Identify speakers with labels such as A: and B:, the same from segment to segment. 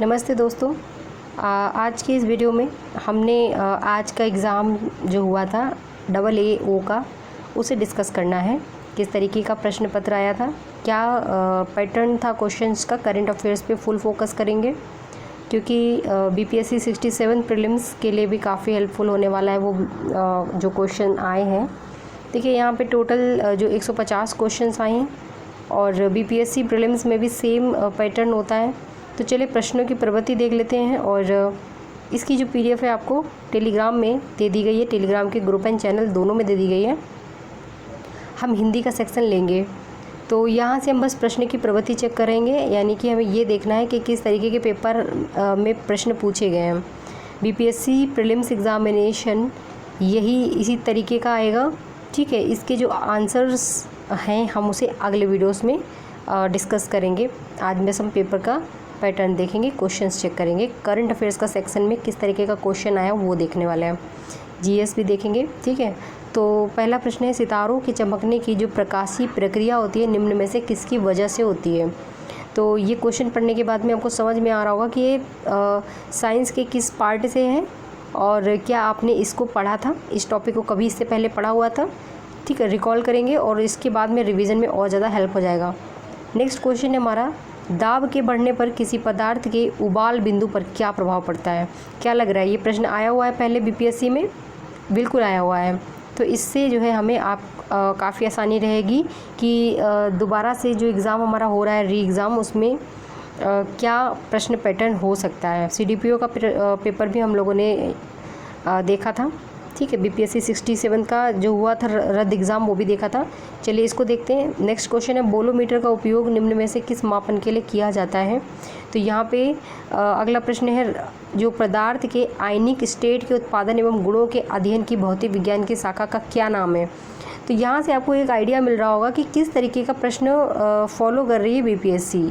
A: नमस्ते दोस्तों। आज की इस वीडियो में हमने आज का एग्ज़ाम जो हुआ था AAO का उसे डिस्कस करना है। किस तरीके का प्रश्न पत्र आया था, क्या पैटर्न था क्वेश्चंस का, करंट अफेयर्स पे फुल फोकस करेंगे क्योंकि BPSC 67 प्रीलिम्स के लिए भी काफ़ी हेल्पफुल होने वाला है वो जो क्वेश्चन आए हैं। देखिए यहाँ पे टोटल जो 150 क्वेश्चंस आए हैं और BPSC प्रीलिम्स में भी सेम पैटर्न होता है। तो चलिए प्रश्नों की प्रवृत्ति देख लेते हैं और इसकी जो PDF है आपको टेलीग्राम में दे दी गई है, टेलीग्राम के ग्रुप एंड चैनल दोनों में दे दी गई है। हम हिंदी का सेक्शन लेंगे तो यहाँ से हम बस प्रश्न की प्रवृत्ति चेक करेंगे, यानी कि हमें ये देखना है कि किस तरीके के पेपर में प्रश्न पूछे गए हैं। BPSC प्रीलिम्स एग्ज़ामिनेशन यही इसी तरीके का आएगा, ठीक है। इसके जो आंसर्स हैं हम उसे अगले वीडियोस में डिस्कस करेंगे। आज में हम पेपर का पैटर्न देखेंगे, क्वेश्चंस चेक करेंगे, करंट अफेयर्स का सेक्शन में किस तरीके का क्वेश्चन आया वो देखने वाले हैं, GS भी देखेंगे, ठीक है। तो पहला प्रश्न है, सितारों के चमकने की जो प्रकाशीय प्रक्रिया होती है निम्न में से किसकी वजह से होती है। तो ये क्वेश्चन पढ़ने के बाद में आपको समझ में आ रहा होगा कि ये साइंस के किस पार्ट से है और क्या आपने इसको पढ़ा था, इस टॉपिक को कभी इससे पहले पढ़ा हुआ था, ठीक है। रिकॉल करेंगे और इसके बाद में रिवीजन में और ज़्यादा हेल्प हो जाएगा। नेक्स्ट क्वेश्चन है हमारा, दाब के बढ़ने पर किसी पदार्थ के उबाल बिंदु पर क्या प्रभाव पड़ता है। क्या लग रहा है, ये प्रश्न आया हुआ है पहले BPSC में, बिल्कुल आया हुआ है। तो इससे जो है हमें काफ़ी आसानी रहेगी कि दोबारा से जो एग्ज़ाम हमारा हो रहा है री एग्ज़ाम, उसमें क्या प्रश्न पैटर्न हो सकता है। CDPO का पेपर भी हम लोगों ने देखा था, ठीक है। BPSC 67 का जो हुआ था रद्द एग्ज़ाम वो भी देखा था। चलिए इसको देखते हैं। नेक्स्ट क्वेश्चन है, बोलोमीटर का उपयोग निम्न में से किस मापन के लिए किया जाता है। तो यहाँ पे अगला प्रश्न है, जो पदार्थ के आयनिक स्टेट के उत्पादन एवं गुणों के अध्ययन की भौतिक विज्ञान की शाखा का क्या नाम है। तो यहाँ से आपको एक आइडिया मिल रहा होगा कि किस तरीके का प्रश्न फॉलो कर रही है BPSC,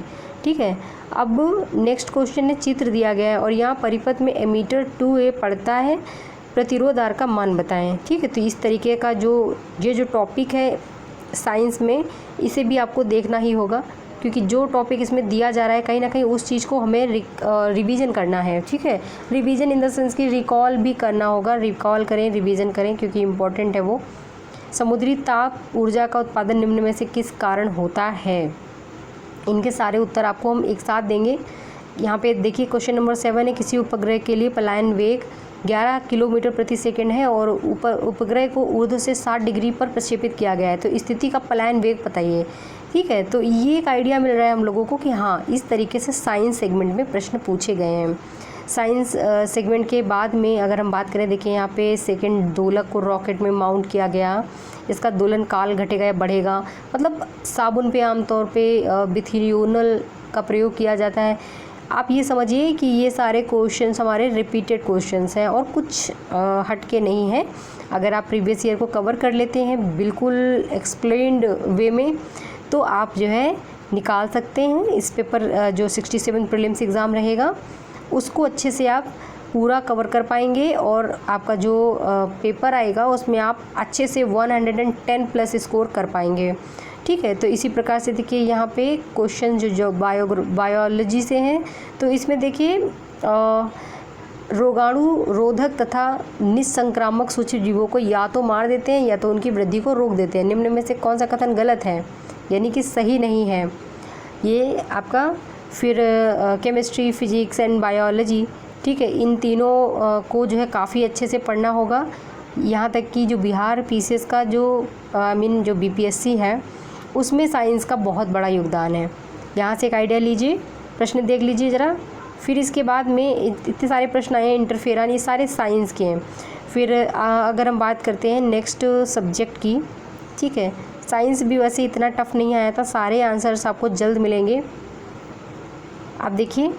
A: ठीक है। अब नेक्स्ट क्वेश्चन है, चित्र दिया गया है और यहाँ परिपथ में एमीटर 2A पड़ता है, प्रतिरोध R का मान बताएं, ठीक है। तो इस तरीके का ये जो टॉपिक है साइंस में, इसे भी आपको देखना ही होगा क्योंकि जो टॉपिक इसमें दिया जा रहा है कहीं ना कहीं उस चीज़ को हमें रिवीजन करना है, ठीक है। रिवीजन इन द सेंस की रिकॉल भी करना होगा, रिकॉल करें, रिवीजन करें क्योंकि इम्पोर्टेंट है वो। समुद्री ताप ऊर्जा का उत्पादन निम्न में से किस कारण होता है। इनके सारे उत्तर आपको हम एक साथ देंगे। यहाँ पे देखिए क्वेश्चन नंबर 7 है, किसी उपग्रह के लिए पलायन वेग 11 किलोमीटर प्रति सेकंड है और उपग्रह को ऊर्ध्व से 60 डिग्री पर प्रक्षेपित किया गया है, तो स्थिति का पलायन वेग बताइए, ठीक है। तो ये एक आइडिया मिल रहा है हम लोगों को कि हाँ इस तरीके से साइंस सेगमेंट में प्रश्न पूछे गए हैं। साइंस सेगमेंट के बाद में अगर हम बात करें, देखिए यहाँ पे सेकंड दोलक को रॉकेट में माउंट किया गया, इसका दोलन काल घटेगा या बढ़ेगा। मतलब साबुन पे आमतौर पे बिथ्रियोनल का प्रयोग किया जाता है। आप ये समझिए कि ये सारे क्वेश्चंस हमारे रिपीटेड क्वेश्चंस हैं और कुछ हटके नहीं हैं। अगर आप प्रीवियस ईयर को कवर कर लेते हैं बिल्कुल एक्सप्लेन्ड वे में, तो आप जो है निकाल सकते हैं इस पेपर जो 67 प्रीलिम्स एग्ज़ाम रहेगा उसको अच्छे से आप पूरा कवर कर पाएंगे और आपका जो पेपर आएगा उसमें आप अच्छे से 110 प्लस स्कोर कर पाएंगे, ठीक है। तो इसी प्रकार से देखिए यहाँ पे क्वेश्चन जो बायोलॉजी से हैं, तो इसमें देखिए रोगाणु रोधक तथा निसंक्रामक सूक्ष्म जीवों को या तो मार देते हैं या तो उनकी वृद्धि को रोक देते हैं। निम्न में से कौन सा कथन गलत है, यानी कि सही नहीं है। ये आपका फिर केमिस्ट्री, फिजिक्स एंड बायोलॉजी, ठीक है, इन तीनों को जो है काफ़ी अच्छे से पढ़ना होगा। यहाँ तक कि जो बिहार PCS का जो जो BPSC है उसमें साइंस का बहुत बड़ा योगदान है। यहाँ से एक आइडिया लीजिए, प्रश्न देख लीजिए ज़रा। फिर इसके बाद में इतने सारे प्रश्न आए हैं, इंटरफेरन, ये सारे साइंस के हैं। फिर अगर हम बात करते हैं नेक्स्ट सब्जेक्ट की, ठीक है, साइंस भी वैसे इतना टफ नहीं आया था, सारे आंसर्स आपको जल्द मिलेंगे। आप देखिए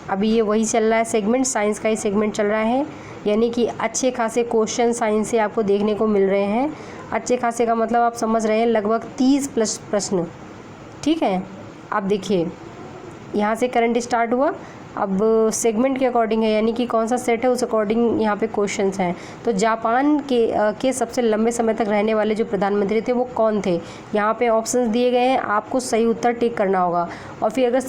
A: अभी ये वही चल रहा है सेगमेंट, साइंस का ही सेगमेंट चल रहा है, यानी कि अच्छे खासे क्वेश्चन साइंस से आपको देखने को मिल रहे हैं। अच्छे खासे का मतलब आप समझ रहे हैं लगभग 30 प्लस प्रश्न, ठीक है। आप देखिए यहाँ से करंट स्टार्ट हुआ, अब सेगमेंट के अकॉर्डिंग है, यानी कि कौन सा सेट है उस अकॉर्डिंग यहाँ पे क्वेश्चंस हैं। तो जापान के सबसे लंबे समय तक रहने वाले जो प्रधानमंत्री थे वो कौन थे, यहाँ पे ऑप्शंस दिए गए हैं, आपको सही उत्तर टिक करना होगा। और फिर अगर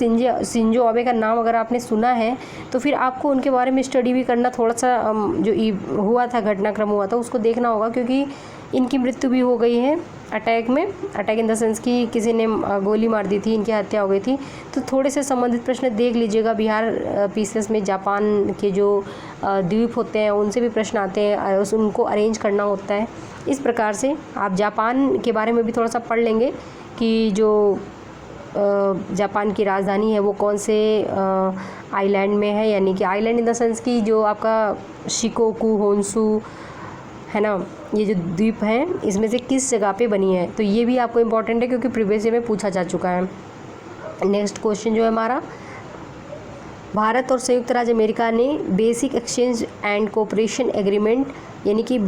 A: शिंजो आबे का नाम अगर आपने सुना है तो फिर आपको उनके बारे में स्टडी भी करना, थोड़ा सा जो हुआ था, घटनाक्रम हुआ था उसको देखना होगा, क्योंकि इनकी मृत्यु भी हो गई है अटैक में। अटैक इन द सेंस कि किसी ने गोली मार दी थी, इनकी हत्या हो गई थी। तो थोड़े से संबंधित प्रश्न देख लीजिएगा। बिहार पीसीएस में जापान के जो द्वीप होते हैं उनसे भी प्रश्न आते हैं, उनको अरेंज करना होता है। इस प्रकार से आप जापान के बारे में भी थोड़ा सा पढ़ लेंगे कि जो जापान की राजधानी है वो कौन से आइलैंड में है, यानी कि आइलैंड इन द सेंस कि जो आपका शिकोकू, होन्शू है ना, ये जो द्वीप हैं इसमें से किस जगह पे बनी है। तो ये भी आपको इम्पॉर्टेंट है क्योंकि प्रीवियस ईयर में पूछा जा चुका है। नेक्स्ट क्वेश्चन जो है हमारा, भारत और संयुक्त राज्य अमेरिका ने basic exchange and cooperation agreement यानी कि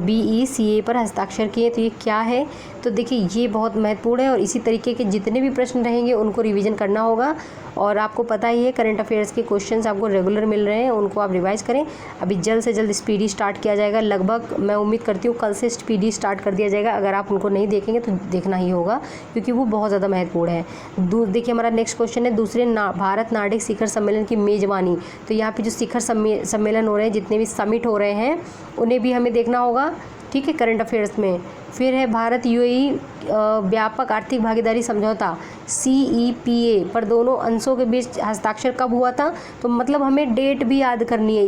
A: BECA पर हस्ताक्षर किए। तो ये क्या है, तो देखिए ये बहुत महत्वपूर्ण है और इसी तरीके के जितने भी प्रश्न रहेंगे उनको रिवीजन करना होगा। और आपको पता ही है करंट अफेयर्स के क्वेश्चंस आपको रेगुलर मिल रहे हैं, उनको आप रिवाइज करें। अभी जल्द से जल्द स्पीडी स्टार्ट किया जाएगा, लगभग मैं उम्मीद करती हूँ कल से स्पीडी स्टार्ट कर दिया जाएगा। अगर आप उनको नहीं देखेंगे तो देखना ही होगा क्योंकि वो बहुत ज़्यादा महत्वपूर्ण है। देखिए हमारा नेक्स्ट क्वेश्चन है, दूसरे भारत नार्डिक शिखर सम्मेलन की मेजबानी। तो यहाँ पे जो शिखर सम्मेलन हो रहे हैं, जितने भी समिट हो रहे हैं उन्हें भी हमें देखना होगा, ठीक है, करंट अफेयर्स में। फिर है भारत UAE व्यापक आर्थिक भागीदारी समझौता CEPA पर दोनों अंशों के बीच हस्ताक्षर कब हुआ था। तो मतलब हमें डेट भी याद करनी है।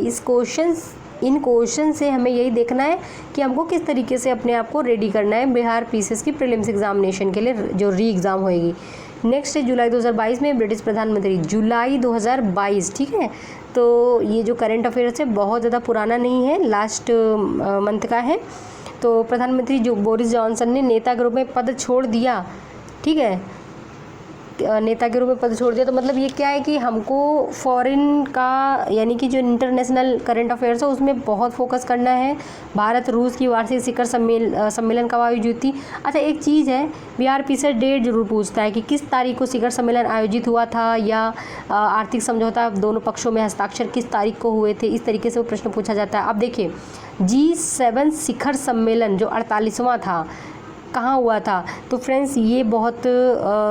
A: इन क्वेश्चन से हमें यही देखना है कि हमको किस तरीके से अपने आप को रेडी करना है बिहार पीसीएस की प्रीलिम्स एग्जामिनेशन के लिए जो री एग्ज़ाम होएगी। नेक्स्ट है जुलाई 2022 में ब्रिटिश प्रधानमंत्री, जुलाई 2022, ठीक है। तो ये जो करंट अफेयर्स है बहुत ज़्यादा पुराना नहीं है, लास्ट मंथ का है। तो प्रधानमंत्री जो बोरिस जॉनसन ने नेता के रूप में पद छोड़ दिया, ठीक है, नेता के रूप में पद छोड़ दिया। तो मतलब ये क्या है कि हमको फॉरेन का यानी कि जो इंटरनेशनल करंट अफेयर्स है उसमें बहुत फोकस करना है। भारत रूस की वार्षिक शिखर सम्मेलन कब आयोजित थी। अच्छा एक चीज़ है, बिहार पीसीएस डेट जरूर पूछता है कि किस तारीख को शिखर सम्मेलन आयोजित हुआ था, या आर्थिक समझौता दोनों पक्षों में हस्ताक्षर किस तारीख को हुए थे। इस तरीके से वो प्रश्न पूछा जाता है। अब देखिए G7 शिखर सम्मेलन जो 48वां था कहाँ हुआ था। तो फ्रेंड्स ये बहुत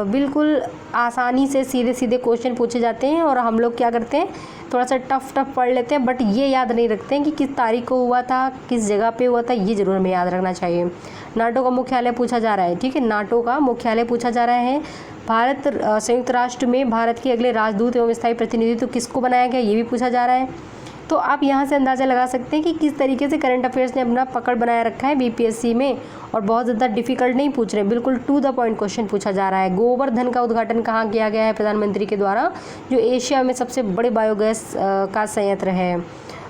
A: बिल्कुल आसानी से सीधे सीधे क्वेश्चन पूछे जाते हैं और हम लोग क्या करते हैं, थोड़ा सा टफ पढ़ लेते हैं, बट ये याद नहीं रखते हैं कि किस तारीख को हुआ था, किस जगह पे हुआ था। ये ज़रूर हमें याद रखना चाहिए। नाटो का मुख्यालय पूछा जा रहा है, ठीक है, नाटो का मुख्यालय पूछा जा रहा है। भारत संयुक्त राष्ट्र में भारत के अगले राजदूत एवं स्थायी प्रतिनिधित्व किसको बनाया गया, ये भी पूछा जा रहा है। तो आप यहाँ से अंदाज़ा लगा सकते हैं कि किस तरीके से करंट अफेयर्स ने अपना पकड़ बनाए रखा है बीपीएससी में, और बहुत ज़्यादा डिफिकल्ट नहीं पूछ रहे हैं, बिल्कुल टू द पॉइंट क्वेश्चन पूछा जा रहा है। गोवर्धन का उद्घाटन कहाँ किया गया है प्रधानमंत्री के द्वारा, जो एशिया में सबसे बड़े बायोगैस का संयंत्र है।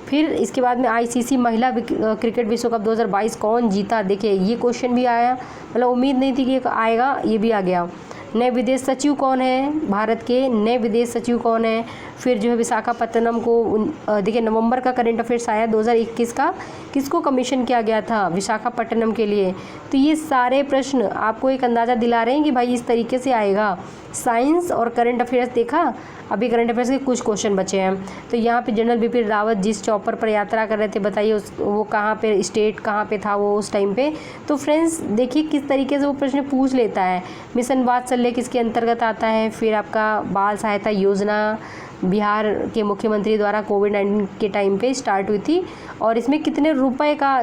A: फिर इसके बाद में ICC महिला क्रिकेट विश्व कप 2022 कौन जीता। देखिए ये क्वेश्चन भी आया, मतलब उम्मीद नहीं थी कि आएगा, ये भी आ गया। नए विदेश सचिव कौन है, भारत के नए विदेश सचिव कौन है। फिर जो है विशाखापत्तनम को देखिए नवंबर का करंट अफेयर्स आया 2021 का, किसको कमीशन किया गया था, विशाखापट्टनम के लिए। तो ये सारे प्रश्न आपको एक अंदाज़ा दिला रहे हैं कि भाई इस तरीके से आएगा। साइंस और करंट अफेयर्स देखा, अभी करंट अफेयर्स के कुछ क्वेश्चन बचे हैं। तो यहाँ पे जनरल बिपिन रावत जिस चॉपर पर यात्रा कर रहे थे, बताइए वो कहाँ पे, स्टेट कहाँ पे था वो उस टाइम पे। तो फ्रेंड्स देखिए किस तरीके से वो प्रश्न पूछ लेता है। मिशन वात्सल्य किसके अंतर्गत आता है। फिर आपका बाल सहायता योजना बिहार के मुख्यमंत्री द्वारा कोविड-19 के टाइम पे स्टार्ट हुई थी, और इसमें कितने रुपए का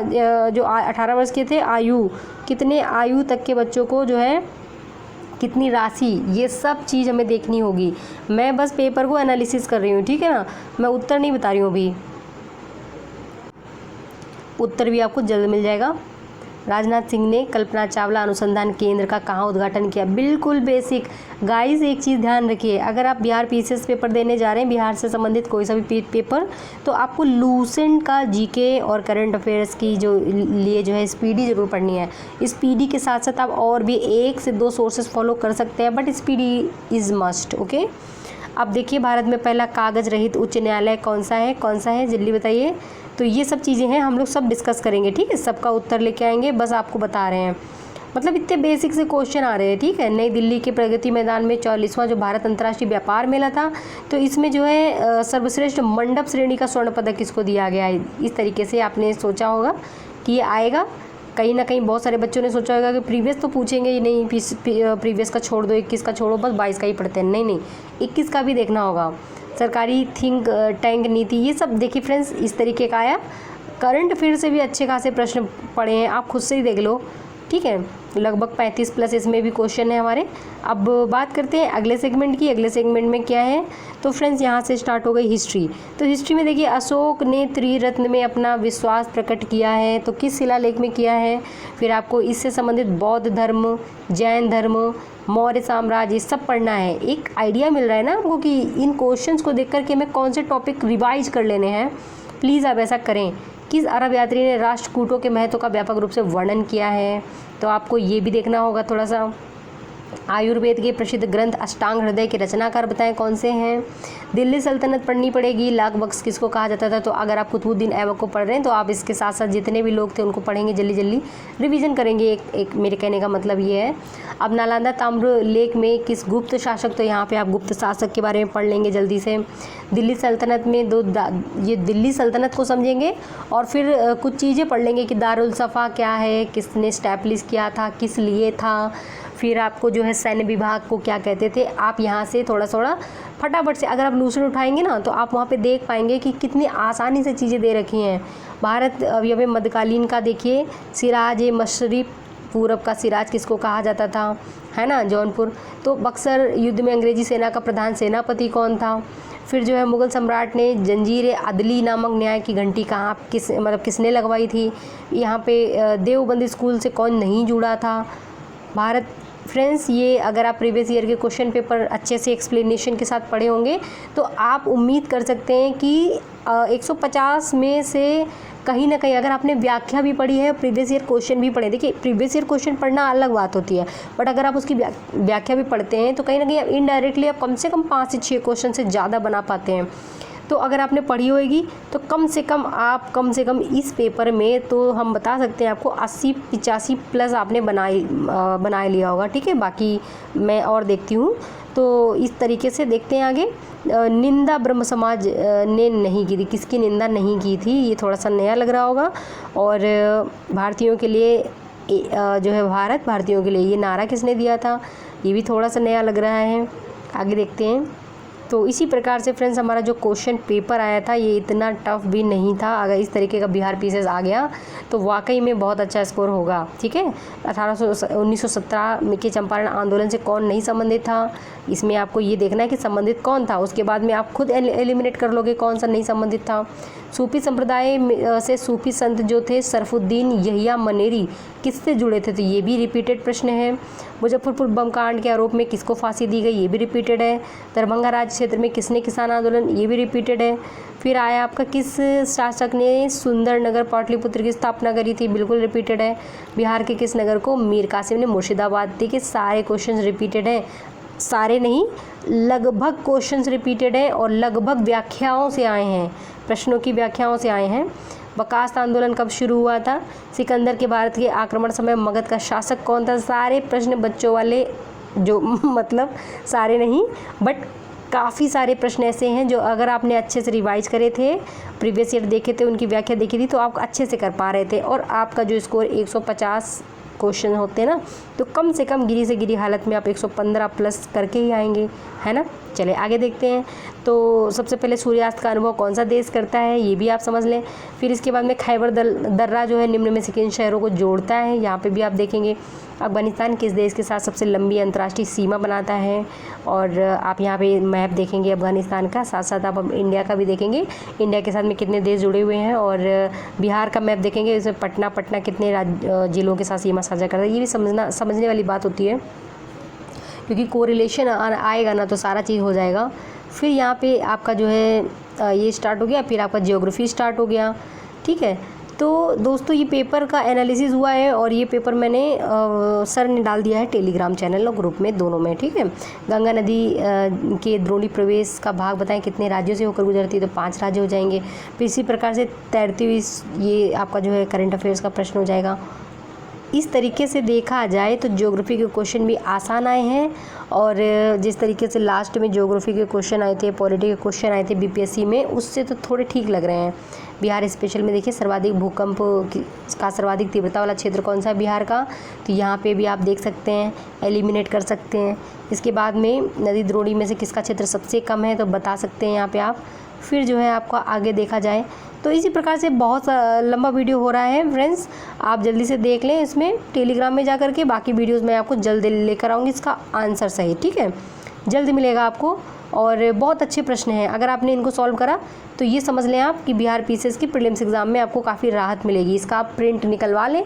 A: जो 18 वर्ष के थे आयु, कितने आयु तक के बच्चों को जो है कितनी राशि, ये सब चीज़ हमें देखनी होगी। मैं बस पेपर को एनालिसिस कर रही हूँ, ठीक है ना, मैं उत्तर नहीं बता रही हूँ अभी। उत्तर भी आपको जल्द मिल जाएगा। राजनाथ सिंह ने कल्पना चावला अनुसंधान केंद्र का कहाँ उद्घाटन किया। बिल्कुल बेसिक गाइस, एक चीज़ ध्यान रखिए, अगर आप बिहार पीसीएस पेपर देने जा रहे हैं, बिहार से संबंधित कोई सा भी पेपर, तो आपको लूसेंट का जीके और करंट अफेयर्स की जो लिए जो है स्पीडी ज़रूर पढ़नी है। स्पीडी के साथ साथ आप और भी 1 से 2 सोर्सेज फॉलो कर सकते हैं, but speedy is must, okay. अब देखिए भारत में पहला कागज़ रहित उच्च न्यायालय कौन सा है, जल्दी बताइए। तो ये सब चीज़ें हैं, हम लोग सब डिस्कस करेंगे, ठीक है, सबका उत्तर लेके आएंगे, बस आपको बता रहे हैं। मतलब इतने बेसिक से क्वेश्चन आ रहे हैं, ठीक है। नई दिल्ली के प्रगति मैदान में 44वां जो भारत अंतर्राष्ट्रीय व्यापार मेला था, तो इसमें जो है सर्वश्रेष्ठ मंडप श्रेणी का स्वर्ण पदक किसको दिया गया है। इस तरीके से आपने सोचा होगा कि ये आएगा। कहीं ना कहीं बहुत सारे बच्चों ने सोचा होगा कि प्रीवियस तो पूछेंगे ही नहीं, प्रीवियस का छोड़ दो, 21 का छोड़ो, बस 22 का ही पढ़ते हैं। नहीं, 21 का भी देखना होगा। सरकारी थिंक टैंक नीति, ये सब देखिए फ्रेंड्स इस तरीके का आया। करंट अफेयर से भी अच्छे खासे प्रश्न पड़े हैं, आप खुद से ही देख लो, ठीक है। लगभग 35 प्लस इसमें भी क्वेश्चन है हमारे। अब बात करते हैं अगले सेगमेंट की। अगले सेगमेंट में क्या है, तो फ्रेंड्स यहाँ से स्टार्ट हो गई हिस्ट्री। तो हिस्ट्री में देखिए अशोक ने त्रिरत्न में अपना विश्वास प्रकट किया है, तो किस शिलालेख में किया है। फिर आपको इससे संबंधित बौद्ध धर्म, जैन धर्म, मौर्य साम्राज्य सब पढ़ना है। एक आइडिया मिल रहा है ना आपको कि इन क्वेश्चंस को देख करके हमें कौन से टॉपिक रिवाइज कर लेने हैं। प्लीज़ आप ऐसा करें। किस अरब यात्री ने राष्ट्रकूटों के महत्व का व्यापक रूप से वर्णन किया है, तो आपको ये भी देखना होगा थोड़ा सा। आयुर्वेद के प्रसिद्ध ग्रंथ अष्टांग हृदय के रचनाकार बताएं कौन से हैं। दिल्ली सल्तनत पढ़नी पड़ेगी। लाख बख्श किसको कहा जाता था, तो अगर आप कुतुबुद्दीन ऐबक को पढ़ रहे हैं तो आप इसके साथ साथ जितने भी लोग थे उनको पढ़ेंगे, जल्दी जल्दी रिवीजन करेंगे। एक मेरे कहने का मतलब ये है। अब नालंदा ताम्र लेख में किस गुप्त शासक, तो यहाँ पे आप गुप्त शासक के बारे में पढ़ लेंगे जल्दी से। दिल्ली सल्तनत में ये दिल्ली सल्तनत को समझेंगे और फिर कुछ चीज़ें पढ़ लेंगे कि दारुल सफ़ा क्या है, किसने स्टैब्लिश किया था, किस लिए था। फिर आपको जो है सैन्य विभाग को क्या कहते थे। आप यहाँ से थोड़ा थोड़ा फटाफट से अगर आप लूसन उठाएंगे ना, तो आप वहाँ पे देख पाएंगे कि कितनी आसानी से चीज़ें दे रखी हैं। भारत अभी मध्यकालीन का देखिए, सिराज ए मशरिफ, पूरब का सिराज किसको कहा जाता था, है ना, जौनपुर। तो बक्सर युद्ध में अंग्रेजी सेना का प्रधान सेनापति कौन था। फिर जो है मुग़ल सम्राट ने जंजीर अदली नामक न्याय की घंटी कहाँ किसने लगवाई थी। यहाँ पे देवबंद स्कूल से कौन नहीं जुड़ा था। भारत फ्रेंड्स, ये अगर आप प्रीवियस ईयर के क्वेश्चन पेपर अच्छे से एक्सप्लेनेशन के साथ पढ़े होंगे तो आप उम्मीद कर सकते हैं कि 150 में से कहीं ना कहीं अगर आपने व्याख्या भी पढ़ी है, प्रीवियस ईयर क्वेश्चन भी पढ़े। देखिए प्रीवियस ईयर क्वेश्चन पढ़ना अलग बात होती है, बट अगर आप उसकी व्याख्या भी पढ़ते हैं तो कहीं ना कहीं इनडायरेक्टली आप कम से कम 5 से 6 क्वेश्चन से ज़्यादा बना पाते हैं। तो अगर आपने पढ़ी होगी तो कम से कम इस पेपर में तो हम बता सकते हैं आपको 80-85 प्लस आपने बना लिया होगा, ठीक है। बाकी मैं और देखती हूँ। तो इस तरीके से देखते हैं आगे। निंदा ब्रह्म समाज ने नहीं की थी, किसकी निंदा नहीं की थी, ये थोड़ा सा नया लग रहा होगा। और भारतीयों के लिए जो है भारतीयों के लिए ये नारा किसने दिया था, ये भी थोड़ा सा नया लग रहा है। आगे देखते हैं। तो इसी प्रकार से फ्रेंड्स हमारा जो क्वेश्चन पेपर आया था ये इतना टफ भी नहीं था। अगर इस तरीके का बिहार पीसेस आ गया तो वाकई में बहुत अच्छा स्कोर होगा, ठीक है। 1917 के चंपारण आंदोलन से कौन नहीं संबंधित था, इसमें आपको ये देखना है कि संबंधित कौन था, उसके बाद में आप खुद एलिमिनेट कर लोगे कौन सा नहीं संबंधित था। सूफी संप्रदाय से सूफी संत जो थे सरफुद्दीन यहिया मनेरी किससे जुड़े थे, तो ये भी रिपीटेड प्रश्न है। मुजफ्फरपुर बम कांड के आरोप में किसको फांसी दी गई, ये भी रिपीटेड है। दरभंगा राज्य क्षेत्र में किसने किसान आंदोलन, ये भी रिपीटेड है। फिर आया आपका किस शासक ने सुंदरनगर पाटलिपुत्र की स्थापना करी थी, बिल्कुल रिपीटेड है। बिहार के किस नगर को मीर कासिम ने मुर्शिदाबाद दी, के सारे क्वेश्चन रिपीटेड हैं, सारे नहीं लगभग क्वेश्चंस रिपीटेड है और लगभग व्याख्याओं से आए हैं, प्रश्नों की व्याख्याओं से आए हैं। बकास्त आंदोलन कब शुरू हुआ था, सिकंदर के भारत के आक्रमण समय मगध का शासक कौन था। सारे प्रश्न बच्चों वाले जो मतलब सारे नहीं बट काफ़ी सारे प्रश्न ऐसे हैं जो अगर आपने अच्छे से रिवाइज करे थे, प्रीवियस ईयर देखे थे, उनकी व्याख्या देखी थी तो आप अच्छे से कर पा रहे थे। और आपका जो स्कोर 150 क्वेश्चन होते हैं ना, तो कम से कम गिरी से गिरी हालत में आप 115 प्लस करके ही आएंगे, है ना। चलिए आगे देखते हैं। तो सबसे पहले सूर्यास्त का अनुभव कौन सा देश करता है, ये भी आप समझ लें। फिर इसके बाद में खैबर दर्रा जो है निम्न में से किन शहरों को जोड़ता है, यहाँ पे भी आप देखेंगे। अफगानिस्तान किस देश के साथ सबसे लंबी अंतर्राष्ट्रीय सीमा बनाता है, और आप यहाँ पे मैप देखेंगे अफगानिस्तान का, साथ साथ आप इंडिया का भी देखेंगे, इंडिया के साथ में कितने देश जुड़े हुए हैं। और बिहार का मैप देखेंगे, इसमें पटना कितने जिलों के साथ सीमा साझा करता है, ये भी समझने वाली बात होती है, क्योंकि कोरिलेशन आएगा ना तो सारा चीज़ हो जाएगा। फिर यहाँ पे आपका जो है ये स्टार्ट हो गया, फिर आपका जियोग्राफी स्टार्ट हो गया, ठीक है। तो दोस्तों ये पेपर का एनालिसिस हुआ है और ये पेपर मैंने सर ने डाल दिया है टेलीग्राम चैनल और ग्रुप में, दोनों में, ठीक है। गंगा नदी के द्रोणी प्रवेश का भाग बताएं कितने राज्यों से होकर गुजरती है, तो 5 राज्य हो जाएंगे। फिर इसी प्रकार से तैरती हुई ये आपका जो है करंट अफेयर्स का प्रश्न हो जाएगा। इस तरीके से देखा जाए तो ज्योग्राफी के क्वेश्चन भी आसान आए हैं, और जिस तरीके से लास्ट में ज्योग्राफी के क्वेश्चन आए थे, पॉलिटी के क्वेश्चन आए थे बीपीएससी में, उससे तो थोड़े ठीक लग रहे हैं। बिहार स्पेशल में देखिए सर्वाधिक भूकंप का सर्वाधिक तीव्रता वाला क्षेत्र कौन सा है बिहार का, तो यहाँ पे भी आप देख सकते हैं, एलिमिनेट कर सकते हैं। इसके बाद में नदी द्रोणी में से किसका क्षेत्र सबसे कम है, तो बता सकते हैं यहाँ पे आप। फिर जो है आपको आगे देखा जाए तो इसी प्रकार से बहुत लंबा वीडियो हो रहा है फ्रेंड्स, आप जल्दी से देख लें इसमें टेलीग्राम में जा कर के। बाकी वीडियोस मैं आपको जल्दी लेकर आऊँगी इसका आंसर सही, ठीक है, जल्दी मिलेगा आपको। और बहुत अच्छे प्रश्न हैं, अगर आपने इनको सॉल्व करा तो ये समझ लें आप कि बिहार पीसीएस की प्रीलिम्स एग्जाम में आपको काफ़ी राहत मिलेगी। इसका आप प्रिंट निकलवा लें,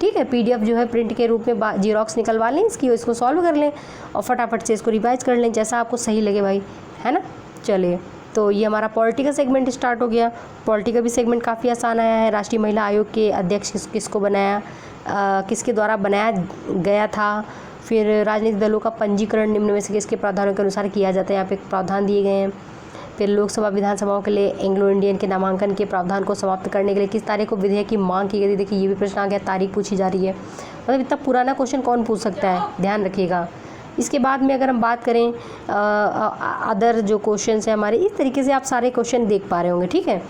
A: ठीक है, पीडीएफ जो है प्रिंट के रूप में जीरोक्स निकलवा लें इसकी, इसको सॉल्व कर लें और फटाफट से इसको रिवाइज कर लें, जैसा आपको सही लगे भाई, है ना। चलिए, तो ये हमारा पॉलिटी का सेगमेंट स्टार्ट हो गया। पॉलिटी का भी सेगमेंट काफ़ी आसान आया है। राष्ट्रीय महिला आयोग के अध्यक्ष किसको बनाया, किसके द्वारा बनाया गया था। फिर राजनीतिक दलों का पंजीकरण निम्न में से किसके प्रावधानों के अनुसार किया जाता है, यहाँ पे प्रावधान दिए गए हैं। फिर लोकसभा विधानसभाओं के लिए एंग्लो इंडियन के नामांकन के प्रावधान को समाप्त करने के लिए किस तारीख को विधेयक की मांग की गई थी। देखिए ये भी प्रश्न आ गया, तारीख पूछी जा रही है, मतलब इतना पुराना क्वेश्चन कौन पूछ सकता है, ध्यान रखिएगा। इसके बाद में अगर हम बात करें अदर जो क्वेश्चन है हमारे, इस तरीके से आप सारे क्वेश्चन देख पा रहे होंगे, ठीक है।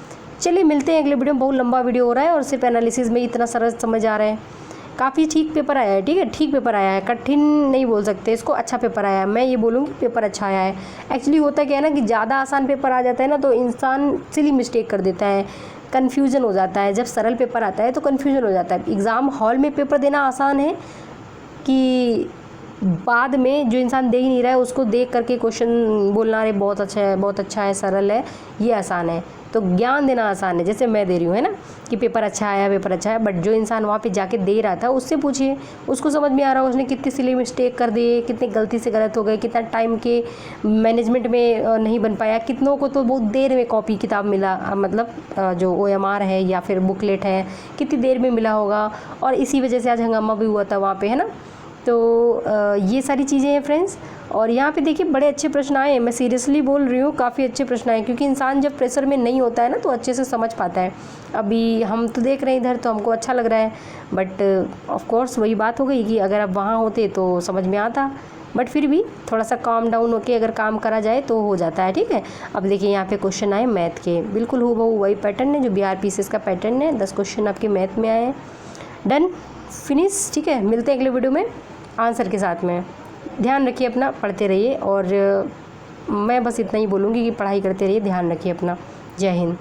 A: चलिए मिलते हैं अगले वीडियो में। बहुत लंबा वीडियो हो रहा है और सिर्फ एनालिसिस में इतना सरल समझ आ रहा है। काफ़ी ठीक पेपर आया है, ठीक है, ठीक पेपर आया है, कठिन नहीं बोल सकते इसको, अच्छा पेपर आया है। मैं ये बोलूँगी पेपर अच्छा आया है। एक्चुअली होता क्या है ना कि ज़्यादा आसान पेपर आ जाता है ना तो इंसान सिली मिस्टेक कर देता है, कन्फ्यूज़न हो जाता है। जब सरल पेपर आता है तो कन्फ्यूज़न हो जाता है। एग्ज़ाम हॉल में पेपर देना आसान है कि बाद में जो इंसान दे ही नहीं रहा है उसको देख करके क्वेश्चन बोलना, अरे बहुत अच्छा है, सरल है, ये आसान है। तो ज्ञान देना आसान है, जैसे मैं दे रही हूँ, है ना, कि पेपर अच्छा है, बट जो इंसान वहाँ पे जाके दे रहा था उससे पूछिए, उसको समझ में आ रहा है उसने कितनी सिली मिस्टेक कर दी, कितनी गलती से गलत हो गए, कितना टाइम के मैनेजमेंट में नहीं बन पाया। कितनों को तो बहुत देर में कॉपी किताब मिला, मतलब जो OMR है या फिर बुकलेट है, कितनी देर में मिला होगा, और इसी वजह से आज हंगामा भी हुआ था वहाँ पे, है ना। तो ये सारी चीज़ें हैं फ्रेंड्स। और यहाँ पे देखिए बड़े अच्छे प्रश्न आए हैं, मैं सीरियसली बोल रही हूँ, काफ़ी अच्छे प्रश्न आए, क्योंकि इंसान जब प्रेशर में नहीं होता है ना तो अच्छे से समझ पाता है। अभी हम तो देख रहे हैं इधर तो हमको अच्छा लग रहा है, बट ऑफ कोर्स वही बात हो गई कि अगर आप वहाँ होते तो समझ में आता, बट फिर भी थोड़ा सा काम डाउन होके अगर काम करा जाए तो हो जाता है, ठीक है। अब देखिए यहाँ पे क्वेश्चन आए मैथ के, बिल्कुल हूबहू वही पैटर्न है जो बिहार पीसीएस का पैटर्न है। 10 क्वेश्चन आपके मैथ में आए हैं। डन, फिनिश, ठीक है। मिलते हैं अगले वीडियो में आंसर के साथ में। ध्यान रखिए अपना, पढ़ते रहिए, और मैं बस इतना ही बोलूँगी कि पढ़ाई करते रहिए, ध्यान रखिए अपना। जय हिंद।